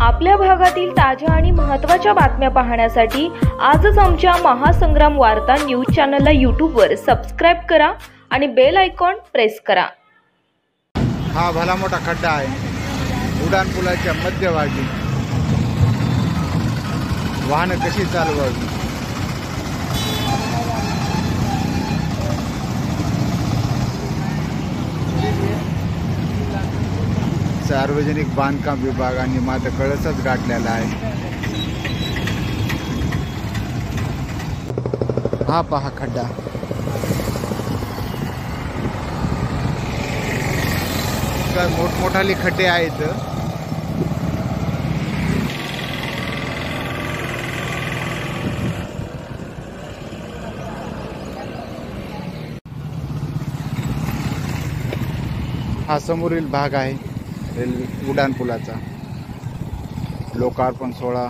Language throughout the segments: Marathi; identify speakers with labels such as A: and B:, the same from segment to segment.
A: आपल्या भागातील ताज्या आणि महत्त्वाच्या बातम्या पाहण्यासाठी आजच आमच्या महासंग्राम वार्ता न्यूज चॅनलला यूट्यूबवर सबस्क्राइब करा आणि बेल आयकॉन प्रेस करा।
B: हा भला मोठा खड्डा आहे उड्डाण पुलाच्या मध्यभागी। वाहनं कशी चालवावी, सार्वजनिक बांधकाम विभागाने मात्र कळसच गाठलेला आहे। हा पहा खड्डा, काय मोठमोठाले खड्डे आहेत। हा समोरील भाग आहे रेल्वे उड्डाण पुलाचा। लोकार्पण सोहळा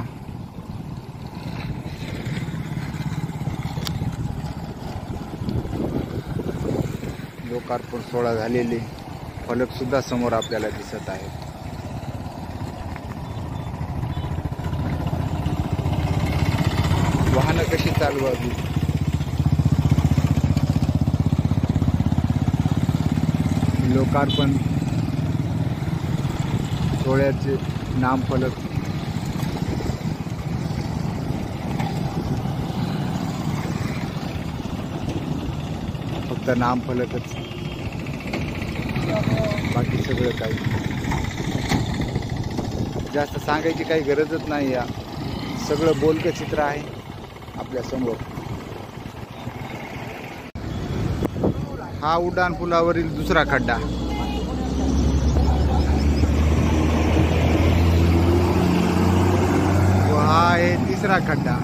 B: झालेले फलक सुद्धा समोर आपल्याला दिसत आहे। वाहनं कशी चालवावी, लोकार्पण सोहळ्याचे नामफलक, फक्त नामफलकच, बाकी सगळं काही जास्त सांगायची काही गरजच नाही। या सगळं बोलकं चित्र आहे आपल्या समोर। हा उड्डाण पुलावरील दुसरा खड्डा। हा आहे तिसरा खड्डा।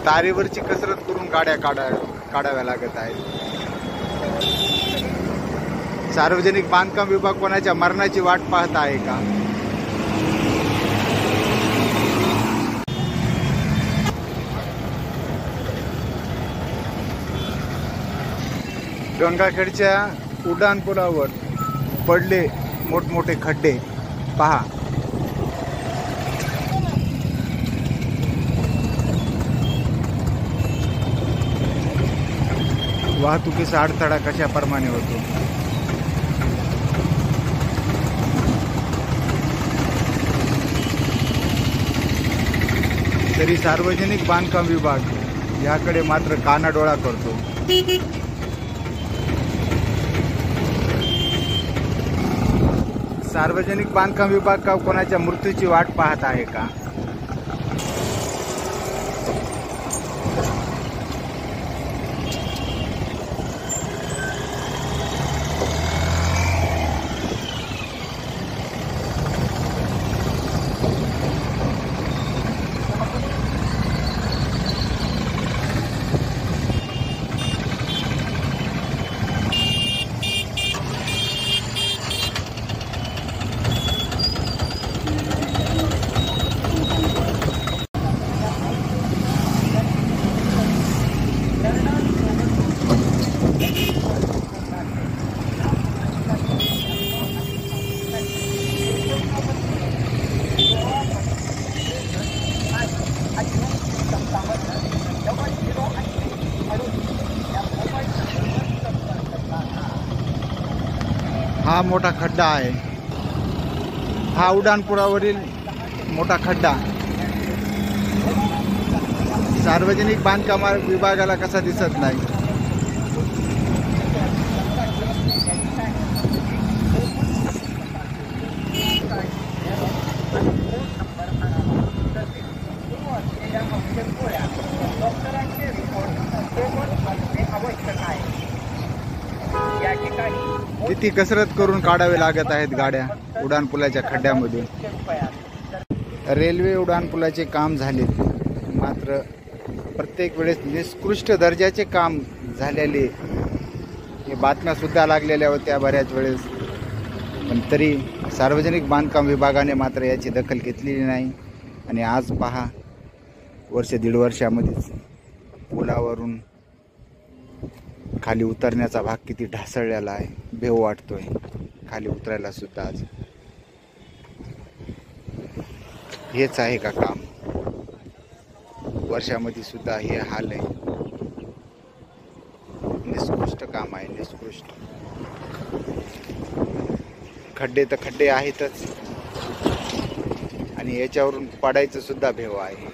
B: तारेवरची कसरत करून गाड्या काढाव्या लागत आहेत। सार्वजनिक बांधकाम विभाग कोणाच्या मरणाची वाट पाहत आहे का? गंगाखेडच्या उड्डाण पुलावर पडले मोठमोठे खड्डे पहा। वाहतुकीचा अडथळा कशा प्रमाणे होतो। तरी सार्वजनिक बांधकाम विभाग याकडे मात्र कानाडोळा करतो। सार्वजनिक बांधकाम विभाग का कोणाच्या मृत्यूची वाट पाहत आहे का? हा मोठा खड्डा आहे। हा उड्डाणपुलावरील मोठा खड्डा सार्वजनिक बांधकाम विभागाला कसा दिसत नाही। किती कसरत करून काढावे लागत आहेत गाड्या उड्डाण पुलाच्या खड्ड्यामधून। रेल्वे उड्डाण पुलाचे काम झाले, मात्र प्रत्येक वेळेस निकृष्ट दर्जाचे काम झालेले हे बातम्या सुद्धा लागलेल्या होत्या बऱ्याच वेळेस, पण तरी सार्वजनिक बांधकाम विभागाने मात्र याची दखल घेतलेली नाही. आणि आज पहा, वर्ष दीड वर्षामध्येच पुलावरून खाली उतरण्याचा भाग किती ढासळलेला आहे. भेव वाटतोय खाली उतरायला सुद्धा. आज हेच आहे का काम? वर्षामध्ये सुद्धा हे हाल आहे. निकृष्ट काम आहे, निकृष्ट. खड्डे तर खड्डे आहेतच आणि याच्यावरून पडायचं सुद्धा भेव आहे.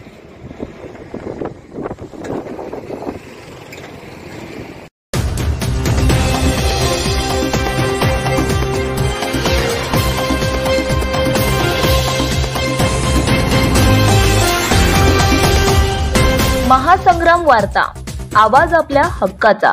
A: महासंग्राम वार्ता, आवाज आपल्या हक्काचा.